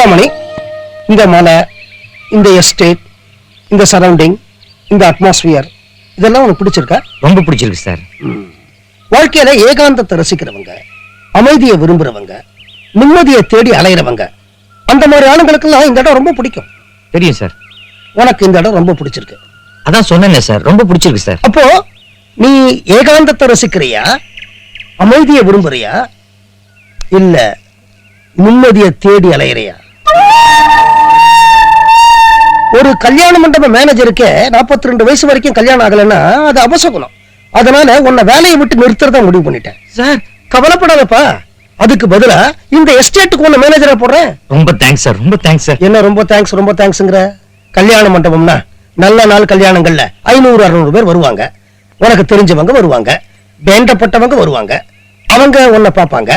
சிகாமணி, இந்த மலை, இந்த எஸ்டேட், இந்த சரௌண்டிங், இந்த அட்மாஸ்பியர் இதெல்லாம் உனக்கு பிடிச்சிருக்கா? ரொம்ப பிடிச்சிருக்கு சார். வாழ்க்கையில ஏகாந்தத்தை ரசிக்கிறவங்க, அமைதியை விரும்புறவங்க, நிம்மதியை தேடி அலையிறவங்க, அந்த மாதிரி ஆளுங்களுக்கெல்லாம் இந்த இடம் ரொம்ப பிடிக்கும். தெரியும் சார். உனக்கு இந்த இடம் ரொம்ப பிடிச்சிருக்கு. அதான் சொன்னேன் சார், ரொம்ப பிடிச்சிருக்கு சார். அப்போ நீ ஏகாந்தத்தை ரசிக்கிறியா, அமைதியை விரும்புறியா, இல்ல நிம்மதியை தேடி அலையிறியா? ஒரு கல்யாண மண்டப மேனேஜருக்கு 42 வயசு வரைக்கும் கல்யாணம் ஆகலைன்னா அது அபசகுணம். அதனால உன்னை வேலையை விட்டு நிறுத்துறதா முடிவு பண்ணிட்டேன். சார் கவலைப்படாதப்பா, அதுக்கு பதிலா இந்த எஸ்டேட்டுக்கு உன்னை மேனேஜரா போடுறேன். ரொம்ப தேங்க்ஸ் சார், ரொம்ப தேங்க்ஸ் சார். என்ன ரொம்ப தேங்க்ஸ்ங்கிற? கல்யாண மண்டபம்னா நல்ல நாள் கல்யாணங்கள்ல 500-600 பேர் வருவாங்க. உனக்கு தெரிஞ்சவங்க வருவாங்க, வேண்டப்பட்டவங்க வருவாங்க. அவங்க உன்னை பார்ப்பாங்க.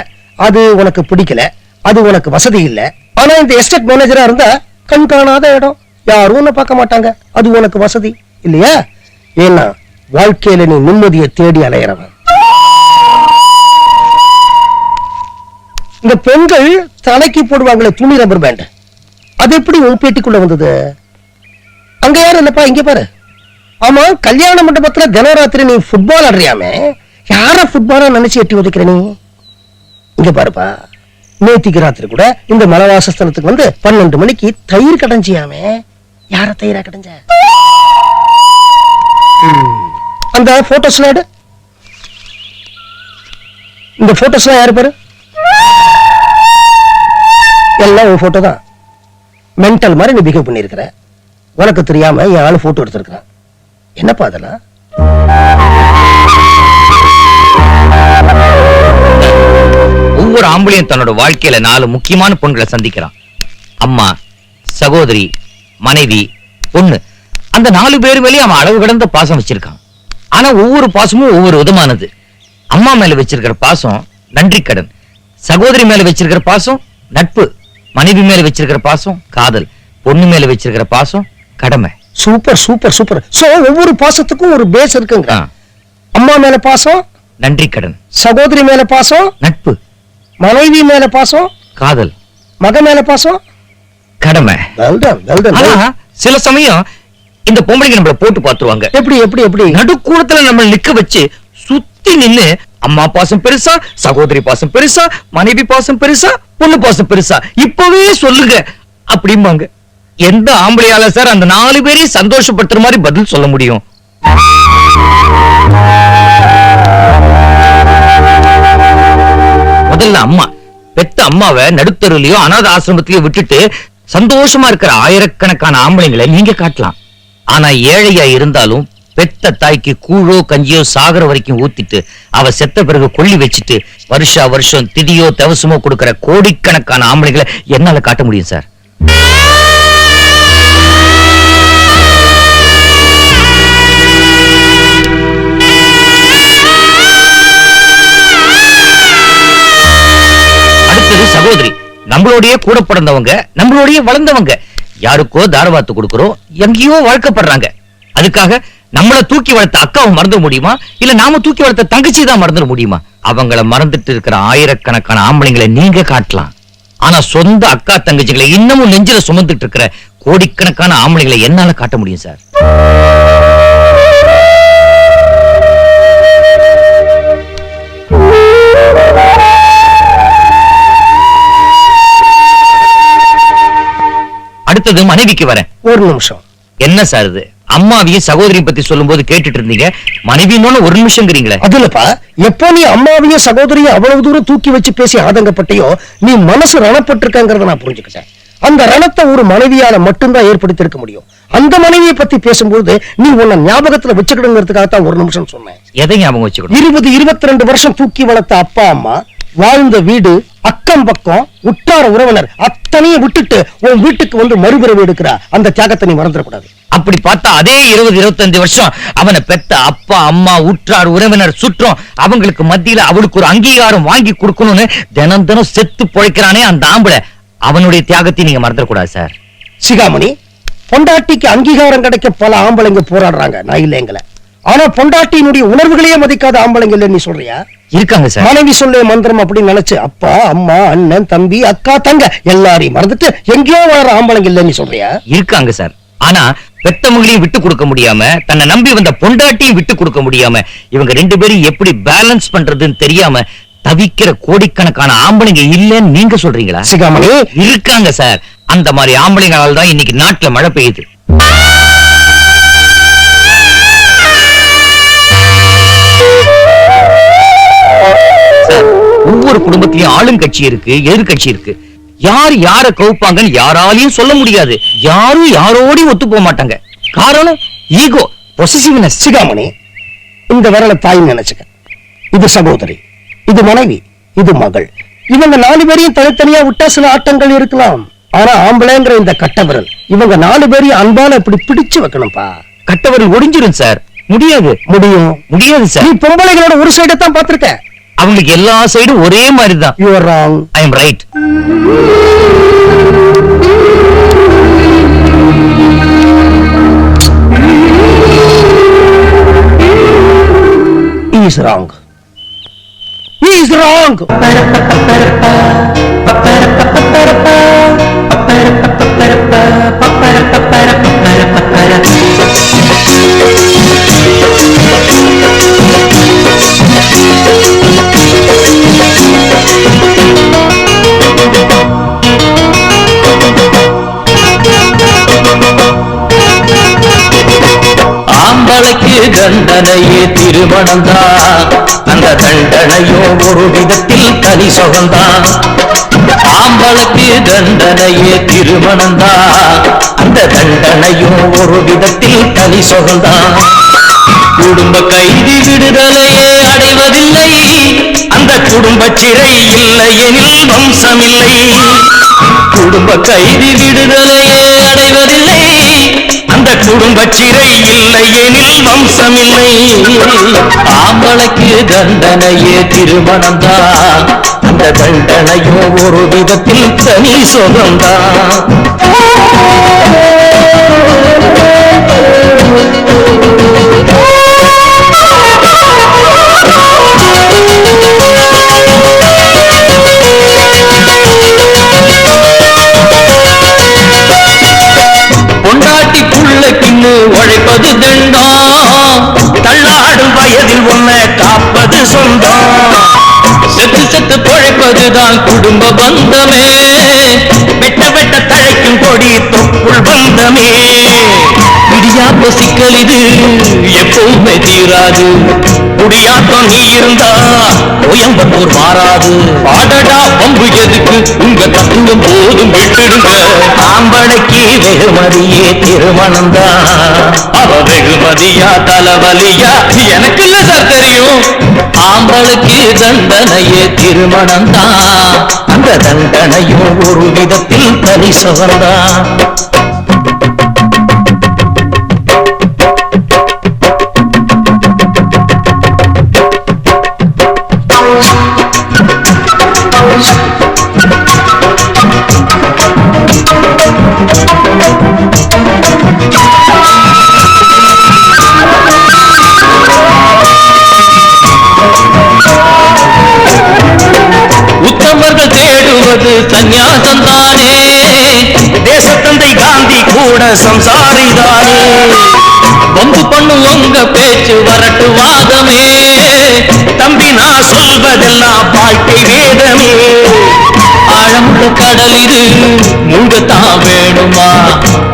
அது உனக்கு பிடிக்கல, அது உனக்கு வசதி இல்ல. ஆனா இந்த எஸ்டேட் மேனேஜரா இருந்தா கண் காணாத இடம், யாரும் உன்னை பார்க்க மாட்டாங்க. அது உனக்கு வசதி இல்லையா? ஏன்னா வாழ்க்கையில நீ நிம்மதியை தேடி அலையிறவன். இந்த பெண்கள் தலைக்கு போடுவாங்களே துணி ரப்பர் பேண்ட், அது எப்படி உன் பேட்டிக்குள்ள வந்தது? அங்க யாரும் இல்லப்பா, இங்க பாரு. ஆமா, கல்யாண மண்டபத்துல தினராத்திரி நீ ஃபுட்பால் ஆடுறியாமே, யார ஃபுட்பாலா நினைச்சு எட்டி உதைக்கிற நீ? இங்க பாருப்பா, நேத்திக்கு ராத்திரி கூட இந்த மலவாசஸ்தலத்துக்கு வந்து 12 மணிக்கு தயிர் கடைஞ்சியாமே, யார தயிரா கடைஞ்ச? அந்த போட்டோஸ்லாம் எடு. இந்த போட்டோஸ்லாம் யாரு பாரு, எல்லாம் உன் போட்டோ தான். மென்டல் மாதிரி நீ பிஹேவ் பண்ணிருக்கிற. உனக்கு தெரியாம என் ஆளு போட்டோ எடுத்திருக்கிறான். என்னப்பா அதெல்லாம்? ஒவ்வொரு ஆம்பளையும் தன்னோட வாழ்க்கையில 4 முக்கியமான பொண்களை சந்திக்கிறான். அம்மா, சகோதரி, மனைவி, பொண்ணு. அந்த 4 பேர் மேலேயும் அவன் அளவு கடந்த பாசம் வச்சிருக்கான். ஆனா ஒவ்வொரு பாசமும் ஒவ்வொரு விதமானது. அம்மா மேல வச்சிருக்கிற பாசம் நன்றி கடன், சகோதரி மேல வச்சிருக்கிற பாசம் நட்பு, மனைவி மேல வச்சிருக்கிற பாசம் காதல், பொண்ணு மேல வச்சிருக்கிற பாசம் கடமை. Super super super. சோ ஒவ்வொரு பாசத்துக்கும் ஒரு பேஸ் இருக்குங்க. அம்மா மேல பாசம் நன்றி கடன், சகோதரி மேல பாசம் நட்பு, மனைவி மேல பாசம் காதல், மக மேல பாசம் கடமை. ஆனா சில சமயம் இந்த பொம்பளைங்க நம்மள போட்டு பாத்துருவாங்க. எப்படி எப்படி எப்படி? நடுக்கூடத்துல நம்ம நிக்க வச்சு சுத்தி நின்னு அம்மா பாசம் பெருசா, சகோதரி பாசம் பெருசா, மனைவி பாசம் பெருசா, பொண்ணு பாசம் பெருசா, இப்பவே சொல்லுங்க அப்படிம்பாங்க. எந்த ஆம்பளையால சார் அந்த 4 பேரையும் சந்தோஷப்படுத்துற மாதிரி பதில் சொல்ல முடியும்? முதல்ல அம்மா. பெத்த அம்மாவை நடுத்தருலையோ அநாத ஆசிரமத்திலயோ விட்டுட்டு சந்தோஷமா இருக்கிற ஆயிரக்கணக்கான ஆம்பளைங்களை நீங்க காட்டலாம். ஆனா ஏழையா இருந்தாலும் பெத்த தாய்க்கு கூழோ கஞ்சியோ சாகர வரைக்கும் ஊத்திட்டு அவ செத்த பிறகு கொள்ளி வச்சுட்டு வருஷா வருஷம் திதியோ தவசமோ கொடுக்கிற கோடிக்கணக்கான ஆம்பளைங்களை என்னால காட்ட முடியும் சார். அடுத்தது சகோதரி. நம்மளோடய கூட பிறந்தவங்க, நம்மளோடய வளர்ந்தவங்க. யாருக்கோ தாரவாத்து கொடுக்கிறோம், எங்கேயோ வாழ்க்கப்படுறாங்க. அதுக்காக நம்மள தூக்கி வளர்த்த அக்காவை மறந்துட முடியுமா? இல்ல நாம தூக்கி வளர்த்த தங்கச்சி தான் மறந்துட முடியுமா? அவங்கள மறந்துட்டு இருக்கிற ஆயிரக்கணக்கான ஆம்பளைங்களை நீங்க காட்டலாம். ஆனா சொந்த அக்கா தங்கச்சிகளை இன்னமும் நெஞ்சில சுமந்துட்டு இருக்கிற கோடிக்கணக்கான ஆம்பளைங்களை என்னால காட்ட முடியும் சார். அடுத்தது மனைவிக்கு வரேன். ஒரு நிமிஷம். என்ன சார் இது? அம்மாவையும் சகோதரியும் பத்தி சொல்லும் போது கேட்டுட்டு இருந்தீங்க, மனைவின்னு ஒரு நிமிஷம்ங்கிறீங்களே. அதுலப்பா, எப்போ நீ அம்மாவையும் சகோதரியும் அவ்வளவு தூரம் தூக்கி வச்சு பேசி ஆதங்கப்பட்டையோ, நீ மனசு ரணப்பட்டிருக்கங்கிறத நான் புரிஞ்சுக்கிட்டேன். அந்த ரணத்தை ஒரு மனைவியால மட்டும்தான் ஏற்படுத்தி இருக்க முடியும். அந்த மனைவியை பத்தி பேசும்போது நீ உன்னை ஞாபகத்துல வச்சுக்கிடுங்கிறதுக்காகத்தான் ஒரு நிமிஷம் சொன்னேன். எதை ஞாபகம் வச்சுக்கணும்? 20-22 வருஷம் தூக்கி வளர்த்த அப்பா அம்மா, வாழ்ந்த வீடு, அக்கம் பக்கம், உற்றார உறவினர் அத்தனையும் விட்டுட்டு உன் வீட்டுக்கு வந்து மறுபிறவி எடுக்கிற அந்த தியாகத்தை நீ மறந்துடக்கூடாது. அப்படி பார்த்தா அதே 20-25 வருஷம் அவனை பெத்த அப்பா அம்மா உற்றார் உறவினர் சுற்றம் அவங்களுக்கு மத்தியில அவளுக்கு ஒரு அங்கீகாரம் வாங்கி கொடுக்கணும்னு தினம் தினம் செத்து பொழைக்கிறானே அந்த ஆம்பளை, அவனுடைய தியாகத்தை நீங்க மறந்துடக்கூடாது சார். சிகாமணி, பொண்டாட்டிக்கு அங்கீகாரம் கிடைக்க பல ஆம்பளைங்க போராடுறாங்க, நான் இல்லைங்கள. ஆனா பொண்டாட்டியினுடைய உணர்வுகளையே மதிக்காத ஆம்பளைங்க இல்ல நீ சொல்றியா? இருக்காங்க சார். மனைவி சொல்ல மந்திரம் அப்படின்னு நினைச்சு அப்பா அம்மா அண்ணன் தம்பி அக்கா தங்க எல்லாரையும் மறந்துட்டு எங்கேயோ வர ஆம்பளைங்க இல்ல நீ சொல்றியா? இருக்காங்க சார். ஆனா பெத்தவங்களையும் விட்டு கொடுக்க முடியாம, தன்னை நம்பி வந்த பொண்டாட்டியும் விட்டு கொடுக்க முடியாம, இவங்க ரெண்டு பேரும் எப்படி பேலன்ஸ் பண்றதுன்னு தெரியாம தவிக்கிற கோடிக்கணக்கான ஆம்பளைங்க இல்லன்னு நீங்க சொல்றீங்களா? சிகாமணி இருக்காங்க சார். அந்த மாதிரி ஆம்பளைங்களால தான் இன்னைக்கு நாட்டுல மழை பெய்யுது. சார், ஒவ்வொரு குடும்பத்திலயும் ஆளுங்கட்சி இருக்கு, எதிர்கட்சி இருக்கு. யார் யார கவுப்பாங்கன்னு யாராலையும் சொல்ல முடியாது. யாரும் யாரோடையும் ஒத்து போக மாட்டாங்க. காரணம் ஈகோ, பொசசிவ்னஸ். சிகாமணி, இந்த விரல தாய் நினைச்சுக்க. இது சகோதரி, இது மனைவி, இது மகள். இவங்க 4 பேரையும் தனித்தனியா விட்டா சில ஆட்டங்கள் இருக்கலாம். ஆனா ஆம்பளைங்கிற இந்த கட்ட விரல் இவங்க 4 பேரையும் அன்பால இப்படி பிடிச்சு வைக்கணும்பா. கட்டவர்கள் ஒடிஞ்சிரும் சார். முடியாது. முடியாது சார். நீ பொம்பளைகளோட ஒரு சைடை தான் பார்த்திருக்க. அவங்களுக்கு எல்லா சைடும் ஒரே மாதிரி தான். You are wrong. I am right. He is wrong. He is wrong. ஆம்பளைக்கு தண்டனையே திருமணம்தான், அந்த தண்டனையோ ஒரு விதத்தில் தனி சுகம்தான். ஆம்பளைக்கு தண்டனையே திருமணம்தான், அந்த தண்டனையோ ஒரு விதத்தில் தனி சுகம்தான். குடும்ப கைதி விடுதலையே அடைவதில்லை, அந்த குடும்ப சிறை இல்லை எனில் வம்சமில்லை. குடும்ப கைதி விடுதலையே அடைவதில்லை, அந்த குடும்ப சிறை இல்லை எனில் வம்சமில்லை. ஆம்பளைக்கு தண்டனையே திருமணம்தான், அந்த தண்டனையோ ஒரு விதத்தில் தனி சுகம்தான். பொண்டாட்டி புள்ளைக்குன்னு உழைப்பது தண்டம், தள்ளாடும் வயதில் உன்னை காப்பது சொந்தம். செத்து செத்து பொழைப்பதுதான் குடும்ப பந்தமே, வெட்ட வெட்ட தழைக்கும் கொடி தொப்புள் பந்தமே. இடியாப்ப சிக்கல் இது எப்பவுமே தீராது, குடியாட்டம் நீ இருந்தா கோயம்புத்தூர் மாறாது. பாடடா பம்பு எதுக்கு, உங்க தத்துவம் போதும் விட்டுடுங்க. ஆம்பளைக்கு வெகுமதியே திருமணம்தான், அவ வெகுமதியா தலைவலியா எனக்கு இல்ல சார் தெரியும். ஆம்பளுக்கு தண்டனையே திருமணம்தான், அந்த தண்டனையும் ஒரு விதத்தில் தனி சுகம்தான். உத்தமர்கள் தேடுவது சந்நியாசம்தானே, தேசத்தந்தை காந்தி கூட சம்சாரிதானே. வம்பு பண்ணு உங்க பேச்சு வரட்டு வாதமே, தம்பி நான் சொல்வதெல்லாம் வாழ்க்கை வேதமே. ஆழமுள்ள கடல் இது மூழ்கத்தான் வேணுமா,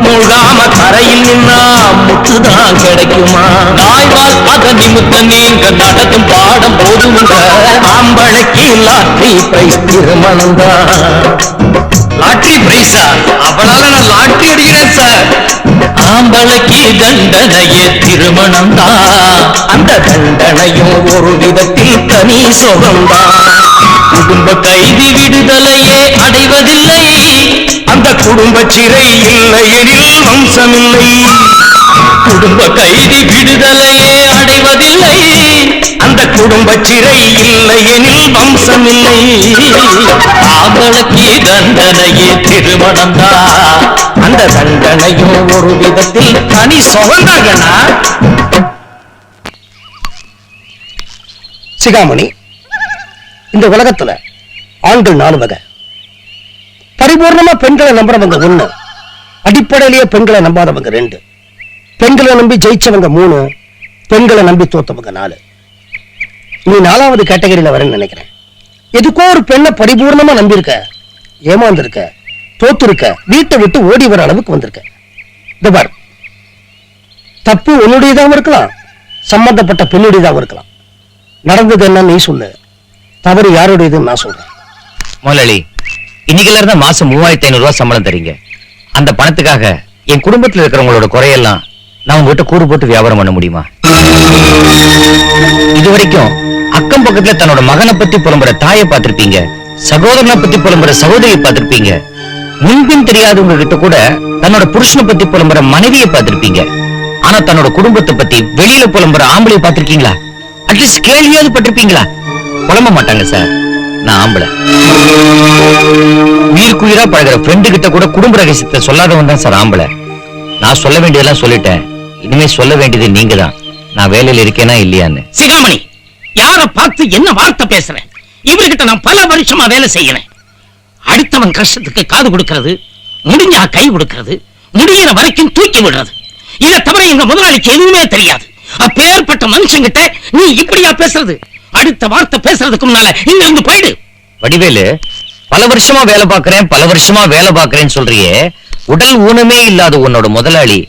மூழ்காம கரையில் நின்னா முத்துதான் கிடைக்குமா. நாய்வால் அத நிமித்த நீங்க நடக்கும் பாடம் போதுங்க. ஆம்பளைக்கு லாட்டரி பிரைஸ் திருமணம்தான். லாட்டரி பிரைஸா? அவளால நான் லாட்டரி அடிக்கிறேன் சார். ஆம்பளைக்கு தண்டனையே திருமணம்தான், அந்த தண்டனையும் ஒரு விதத்தில் தனி சுகம்தான். குடும்ப கைதி விடுதலையே அடைவதில்லை, அந்த குடும்ப சிறை இல்லை எனில் வம்சமில்லை. குடும்ப கைதி விடுதலையே அடைவதில்லை, அந்த குடும்ப சிறை இல்லை எனில் வம்சமில்லை. ஆம்பளுக்கு தண்டனையே திருமணம்தான், அந்த தண்டனையும் ஒரு விதத்தில் தனி சுகந்தாங்கண்ணா. சிகாமணி, இந்த உலகத்துல ஆண்கள் 4 வகை. பரிபூர்ணமா பெண்களை நம்புறவங்க 1, அடிப்படையிலேயே பெண்களை நம்பாதவங்க 2, பெண்களை நம்பி ஜெயிச்சவங்க 3, பெண்களை நம்பி தோத்தவங்க 4. நீ 4வது கேட்டகரியில வரேன்னு நினைக்கிறேன். எதுக்கோ ஒரு பெண்ணை பரிபூர்ணமா நம்பியிருக்க, ஏமாந்திருக்க, தோத்துருக்க, வீட்டை விட்டு ஓடி வர அளவுக்கு வந்திருக்க. இந்த பார், தப்பு உன்னுடையதாகவும் இருக்கலாம், சம்பந்தப்பட்ட பெண்ணுடையதாகவும் இருக்கலாம். நடந்தது என்ன நீ சொல்லு, தவறு யாருடையதுன்னு நான் சொல்றேன். முதலாளி, இன்னைக்குல இருந்தா மாசம் 3500 ரூபாய் சம்பளம் தரீங்க. அந்த பணத்துக்காக என் குடும்பத்துல இருக்கிறவங்களோட குறையெல்லாம் நான் உங்ககிட்ட கூறு போட்டு வியாபாரம் பண்ண முடியுமா? இது வரைக்கும் அக்கம் பக்கத்துல தன்னோட மகனை பத்தி புலம்புற தாயை பார்த்திருப்பீங்க, சகோதரனை பத்தி புலம்புற சகோதரியை பார்த்திருப்பீங்க, முன்பின் தெரியாதவங்க கிட்ட கூட தன்னோட புருஷனை பத்தி புலம்புற மனைவியை பார்த்திருப்பீங்க. ஆனா தன்னோட குடும்பத்தை பத்தி வெளியில புலம்புற ஆம்பளையை பார்த்திருக்கீங்களா? அட்லீஸ்ட் கேள்வியாவது பட்டிருப்பீங்களா? புலம்ப மாட்டாங்க சார். நான் ஆம்பளை. உயிருக்குயிரா பழகிற ஃப்ரெண்டு கிட்ட கூட குடும்ப ரகசியத்தை சொல்லாதவன் தான் சார் ஆம்பளை. நான் சொல்ல வேண்டியதெல்லாம் சொல்லிட்டேன். இனிமே சொல்ல வேண்டியது நீங்க தான். நான் வேலையில இருக்கேனா இல்லையான்னு. சிகாமணி, யார பார்த்து என்ன வார்த்தை பேசுறேன்? இவர்கிட்ட நான் பல வருஷமா வேலை செய்யறேன். அடுத்தவன் கஷ்டத்துக்கு காது கொடுக்கிறது, முடிஞ்சா கை கொடுக்கிறது, முடியிற வரைக்கும் தூக்கி விடுறது. இதை தவிர எங்க முதலாளிக்கு எதுவுமே தெரியாது. அப்பேற்பட்ட மனுஷங்கிட்ட நீ இப்படியா பேசுறது? அடுத்த வார்த்தை பேசுறதுக்கு முன்னால இங்க இருந்து போயிடு. வடிவேலு, பல வருஷமா வேலை பார்க்கறேன்னு சொல்றியே, உடல் ஊனமே இல்லாத உன்னோட முதலாளி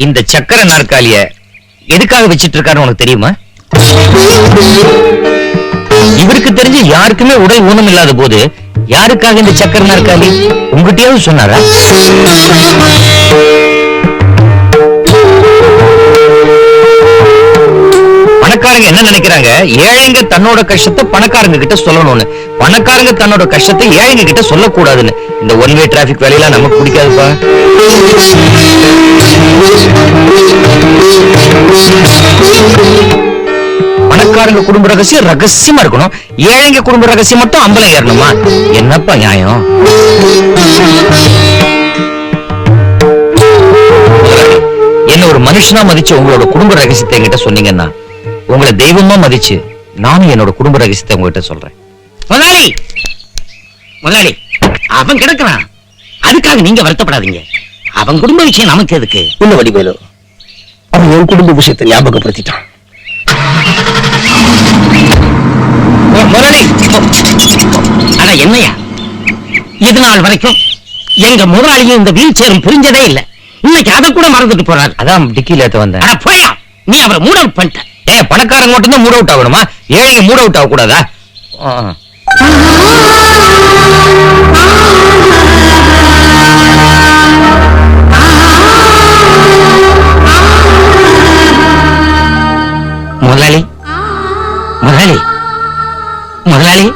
இந்த சக்கர நாற்காலிய எதுக்காக வச்சிட்டு இருக்காரு உனக்கு தெரியுமா? இவருக்கு தெரிஞ்சு யாருக்குமே உடல் ஊனம் இல்லாத போது யாருக்காக இந்த சக்கர நாற்காலி உங்ககிட்டயாவது சொன்னாரா? பணக்காரங்க என்ன நினைக்கிறாங்க, ஏழைங்க தன்னோட கஷ்டத்தை பணக்காரங்க கிட்ட சொல்லணும்னு. பணக்காரங்க தன்னோட கஷ்டத்தை ஏழைங்க கிட்ட சொல்லக்கூடாதுன்னு. இந்த ஒன் வே டிராபிக் வேலையெல்லாம் நமக்கு பிடிக்காதுப்பா. பணக்காரங்க குடும்ப ரகசியம் ரகசியமா இருக்கணும், ஏழைங்க குடும்ப ரகசியம் மட்டும் அம்பலம் ஏறணுமா? என்னப்பா நியாயம்? என்ன ஒரு மனுஷனா மதிச்சு உங்களோட குடும்ப ரகசியத்தை என்கிட்ட சொன்னீங்கன்னா, உங்களை தெய்வமா மதிச்சு நானும் என்னோட குடும்ப ரகசியத்தை உங்ககிட்ட சொல்றேன். முதலாளி, முதலாளி, அவன் கிடக்குறான். அதுக்காக நீங்க வருத்தப்படாதீங்க. அவன் குடும்ப விஷயம் நமக்கு எதுக்கு? உன்ன வடிவேலு, அவன் என் குடும்ப விஷயத்தை ஞாபகப்படுத்திட்டான். முதலாளி, அட என்னையா, இது நாள் வரைக்கும் எங்க முதலாளியும் இந்த வீல் சேரும் புரிஞ்சதே இல்ல. இன்னைக்கு அதை கூட மறந்துட்டு போறாரு. அதான் டிக்கில ஏத்த வந்தேன். அட போயா, நீ அவரை மூட் அவுட் பண்ணிட்ட. பணக்காரங்க மட்டும் தான் மூட் அவுட் ஆகணுமா? ஏழைங்க மூட் அவுட் ஆக கூடாதா? முதலாளி, முதலாளி, முதலாளி,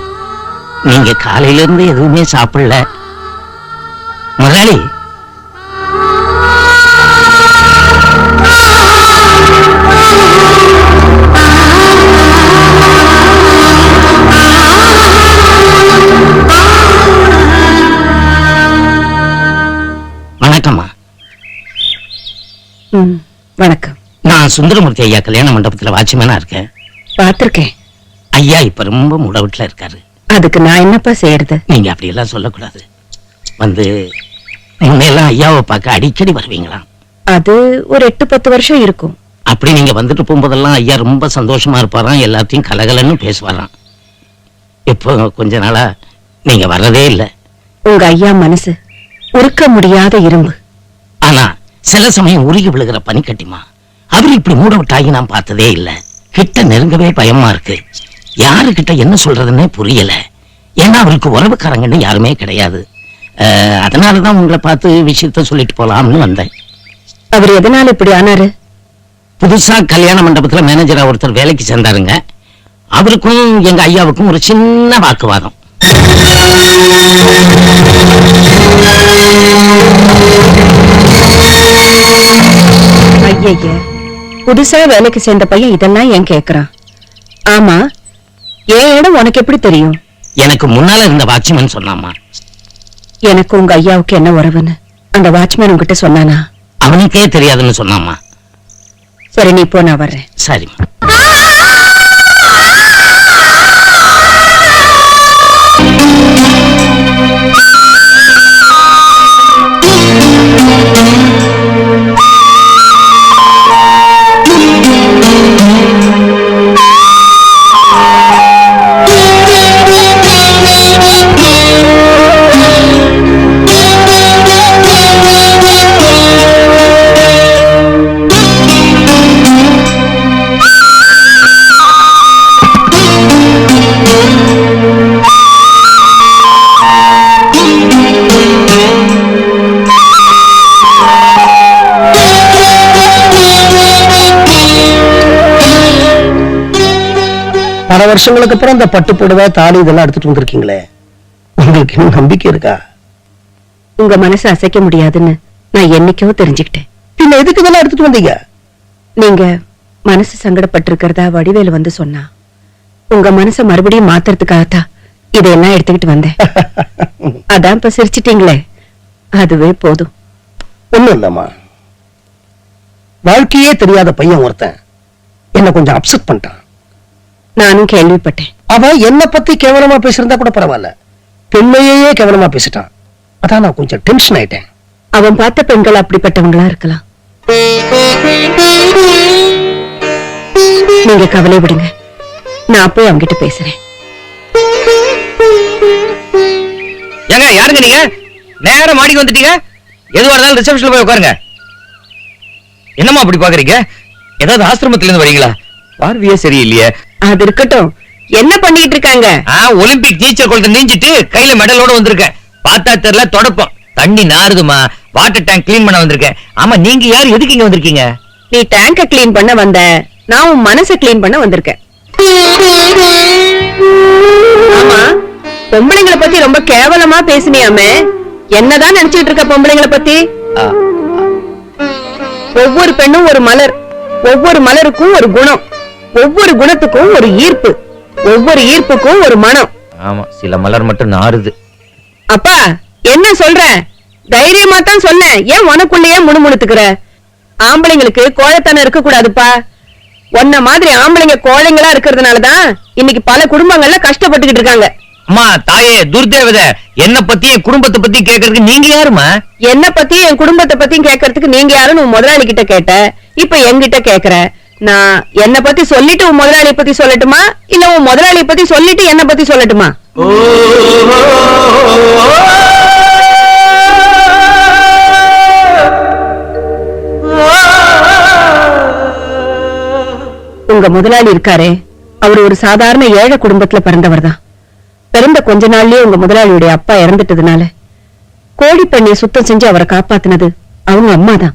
நீங்க காலையில இருந்து எதுவுமே சாப்பிடல. முதலாளி, வணக்கம்மா. வணக்கம். நான் சுந்தரமூர்த்தி ஐயா கல்யாண மண்டபத்துல வாட்ச்மேனா இருக்கேன். பார்த்திருக்கேன். ஐயா இப்ப ரொம்ப முடவுட்ல இருக்காரு. அதுக்கு நான் என்னப்பா செய்யறது? நீங்க அப்படி எல்லாம் சொல்லக்கூடாது. வந்து முன்னெல்லாம் ஐயாவை பார்க்க அடிக்கடி வருவீங்களாம். அது ஒரு 8-10 வருஷம் இருக்கும். அப்படி நீங்க வந்துட்டு போகும்போதெல்லாம் ஐயா ரொம்ப சந்தோஷமா இருப்பாராம், எல்லாத்தையும் கலகலன்னு பேசுவாராம். இப்போ கொஞ்ச நாளா நீங்க வர்றதே இல்லை. உங்க ஐயா மனசு உருக்க முடியாத இரும்பு. ஆனா சில சமயம் உருகி விழுகிற பனிக்கட்டிமா. அவர் இப்படி மூட விட்டாகி நான் பார்த்ததே இல்லை. கிட்ட நெருங்கவே பயமா இருக்கு. யாருக்கிட்ட என்ன சொல்றதுன்னே புரியல. ஏன்னா அவருக்கு உறவுக்காரங்கன்னு யாருமே கிடையாது. அதனாலதான் உங்களை பார்த்து விஷயத்த சொல்லிட்டு போலாம்னு வந்தேன். அவர் எதனால இப்படி ஆனாரு? புதுசா கல்யாண மண்டபத்துல மேனேஜரா ஒருத்தர் வேலைக்கு சேர்ந்தாருங்க. அவருக்கும் எங்க ஐயாவுக்கும் ஒரு சின்ன வாக்குவாதம். ஐயய்ய, புதுசா வேலைக்கு சேர்ந்த பையன் இதெல்லாம் ஏன் கேக்குறான்? ஆமா, என் இடம் உனக்கு எப்படி தெரியும்? எனக்கு முன்னால இருந்த வாட்ச்மேன் சொன்னாமா. எனக்கு உங்க ஐயாவுக்கு என்ன உறவுன்னு அந்த வாட்ச்மேன் உங்ககிட்ட சொன்னானா? அவனுக்கே தெரியாதுன்னு சொன்னாமா. சரி, நீ போ, நான் வர்றேன். சரிம்மா. பல வருஷங்களுக்கு அப்புறம் இந்த பட்டு புடவை தாலி இதெல்லாம் எடுத்துட்டு வந்திருக்கீங்களே, உங்களுக்கு இன்னும் நம்பிக்கை இருக்கா? உங்க மனசை அசைக்க முடியாதுன்னு நான் என்னைக்கோ தெரிஞ்சுக்கிட்டேன். பின்ன எதுக்கு இதெல்லாம் எடுத்துட்டு வந்தீங்க? நீங்க மனசு சங்கடப்பட்டிருக்கிறதா வடிவேலு வந்து சொன்னா, உங்க மனசை மறுபடியும் மாத்துறதுக்காகத்தான் இதையெல்லாம் எடுத்துக்கிட்டு வந்தேன். அதான் இப்ப சிரிச்சிட்டீங்களே, அதுவே போதும். ஒண்ணும் இல்லம்மா, வாழ்க்கையே தெரியாத பையன் ஒருத்தன் என்ன கொஞ்சம் அப்செட் பண்ணிட்டான். நானும் கேள்விப்பட்டேன். அவன் என்ன பத்தி கேவலமா பேசிருந்தா கூட பரவாயில்ல, பெண்மையே கேவலமா பேசிட்டான். அதான் நான் கொஞ்சம் டென்ஷன் ஆயிட்டேன். அவன் பார்த்த பெண்கள் அப்படிப்பட்டவங்களா இருக்கலாம். நீங்க கவலை விடுங்க, நான் போய் அவங்கிட்ட பேசுறேன். ஏங்க யாருங்க நீங்க? நேரம் மாடிக்கு வந்துட்டீங்க. எதுவா இருந்தாலும் ரிசப்ஷன்ல போய் உட்காருங்க. என்னம்மா அப்படி பாக்குறீங்க? ஏதாவது ஆசிரமத்துல இருந்து வரீங்களா? பார்வையே சரியில்லையே. அது இருக்கட்டும், என்ன பண்ணிட்டு இருக்காங்க? ஒலிம்பிக் நீச்சல் குளத்தை நீஞ்சிட்டு கையில மெடலோட வந்திருக்கேன். பார்த்தா தெரியல, தொடப்பம் தண்ணி நாறுதுமா. வாட்டர் டேங்க் கிளீன் பண்ண வந்திருக்கேன். ஆமா, நீங்க யார், எதுக்கு இங்க வந்திருக்கீங்க? நீ டேங்க கிளீன் பண்ண வந்த, நான் உன் மனசை கிளீன் பண்ண வந்திருக்கேன். ஆமா, பொம்பளைங்களை பத்தி ரொம்ப கேவலமா பேசினியாமே, என்னதான் நினைச்சிட்டு இருக்க பொம்பளைங்களை பத்தி? ஒவ்வொரு பெண்ணும் ஒரு மலர், ஒவ்வொரு மலருக்கும் ஒரு குணம், ஒவ்வொரு குணத்துக்கும் ஒரு ஈர்ப்பு, ஒவ்வொரு ஈர்ப்புக்கும் ஒரு மனம். ஆமா, சில மலர் மட்டும் நாறுது. அப்பா என்ன சொல்ற? தைரியமா தான் சொன்னேன், ஏன் உனக்குள்ளேயே முணுமுணுத்துக்கிற? ஆம்பளைங்களுக்கு கோழைத்தனம் இருக்க கூடாதுப்பா. உன்ன மாதிரி ஆம்பளைங்க கோழைங்களா இருக்கிறதுனாலதான் இன்னைக்கு பல குடும்பங்கள்ல கஷ்டப்பட்டுக்கிட்டு இருக்காங்க. அம்மா தாயே துர்தேவத, என்ன பத்தி என் குடும்பத்தை பத்தி கேக்குறதுக்கு நீங்க யாருமா? என்ன பத்தி என் குடும்பத்தை பத்தியும் கேட்கறதுக்கு நீங்க யாருன்னு உன் முதலாளி கிட்ட கேட்ட, இப்ப என்கிட்ட கேக்குற. நான் என்ன பத்தி சொல்லிட்டு உன் முதலாளி பத்தி சொல்லட்டுமா, இல்ல உன் முதலாளி பத்தி சொல்லிட்டு என்ன பத்தி சொல்லட்டுமா? உங்க முதலாளி இருக்காரே, அவர் ஒரு சாதாரண ஏழை குடும்பத்துல பிறந்தவர் தான். பிறந்த கொஞ்ச நாள்லயே உங்க முதலாளியுடைய அப்பா இறந்துட்டதுனால கோழி பண்ணைய சுத்தம் செஞ்சு அவரை காப்பாத்தினது அவங்க அம்மா தான்.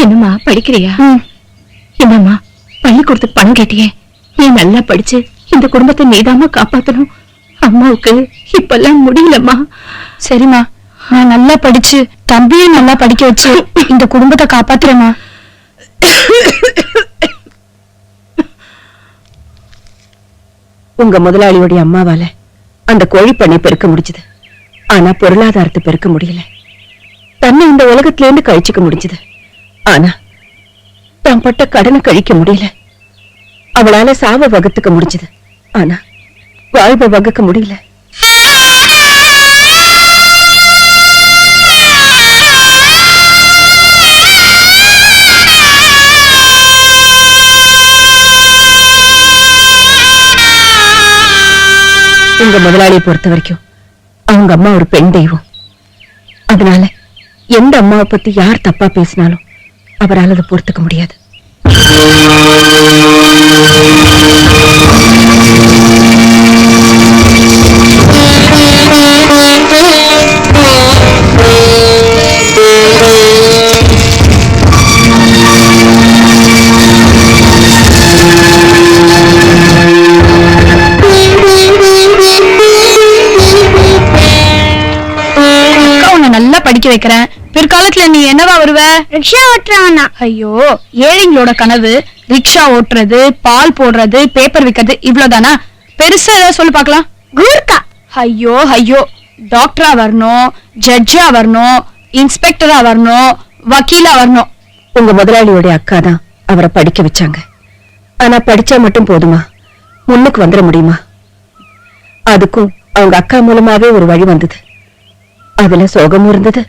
என்னம்மா படிக்கிறியா? என்னம்மா பள்ளிக்கூடத்துக்கு பணம் கேட்டியே, நீ நல்லா படிச்சு இந்த குடும்பத்தை நீதாமா காப்பாத்தணும். அம்மாவுக்கு இப்பெல்லாம் முடியலம்மா. சரிம்மா, நான் நல்லா படிச்சு தம்பியும் நல்லா படிக்க வச்சு இந்த குடும்பத்தை காப்பாத்துறேம்மா. உங்க முதலாளியுடைய அம்மாவால அந்த கோழி பண்ணை பெருக்க முடிஞ்சது. ஆனா பொருளாதாரத்தை பெருக்க முடியல. தன்னை இந்த உலகத்துல இருந்து கழிச்சுக்க முடிஞ்சது. ஆனா தான் பட்ட கடனை கழிக்க முடியல. அவளால சாவ வகுத்துக்க முடிஞ்சது. ஆனா வாழ்வை வகுக்க முடியல. உங்க முதலாளியை பொறுத்த வரைக்கும் அவங்க அம்மா ஒரு பெண் தெய்வம். அதனால எந்த அம்மாவை பத்தி யார் தப்பா பேசினாலும் அவரால் அதை பொறுத்துக்க முடியாது. நல்லா படிக்க வைக்கிறேன், பிற்காலத்துல நீ என்னவா வருவ? ரிக்ஷா ஓட்டுறானா? ஐயோ, ஏழைங்களோட கனவு ரிக்ஷா ஓட்டுறது, பால் போடுறது, பேப்பர் விக்கிறது, இவ்வளவுதானா? பெருசா ஏதாவது சொல்லு பாக்கலாம். கூர்க்கா. ஐயோ ஐயோ, டாக்டரா வரணும், ஜட்ஜா வரணும், இன்ஸ்பெக்டரா வரணும், வக்கீலா வரணும். உங்க முதலாளியோட அக்கா தான் அவரை படிக்க வச்சாங்க. ஆனா படிச்சா மட்டும் போதுமா? முன்னுக்கு வந்துட முடியுமா? அதுக்கும் அவங்க அக்கா மூலமாவே ஒரு வழி வந்தது. அதுல சோகமும் இருந்தது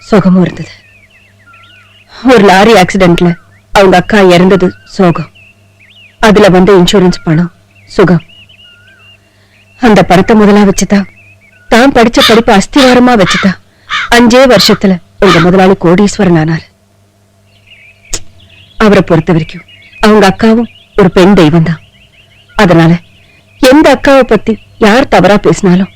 சுகமும் இருந்தது. ஒரு லாரி ஆக்சிடென்ட்ல அவங்க அக்கா இறந்தது சோகம். அதுல வந்த இன்சூரன்ஸ் பணம் சுகம். அந்த பணத்தை முதலா வச்சுதான் தான் படிச்ச படிப்பு அஸ்திவாரமா வச்சுதான் 5 வருஷத்துல உங்க முதலாளி கோடீஸ்வரன் ஆனார். அவரை பொறுத்த வரைக்கும் அவங்க அக்காவும் ஒரு பெண் தெய்வம் தான். அதனால எந்த அக்காவை பத்தி யார் தவறா பேசினாலும்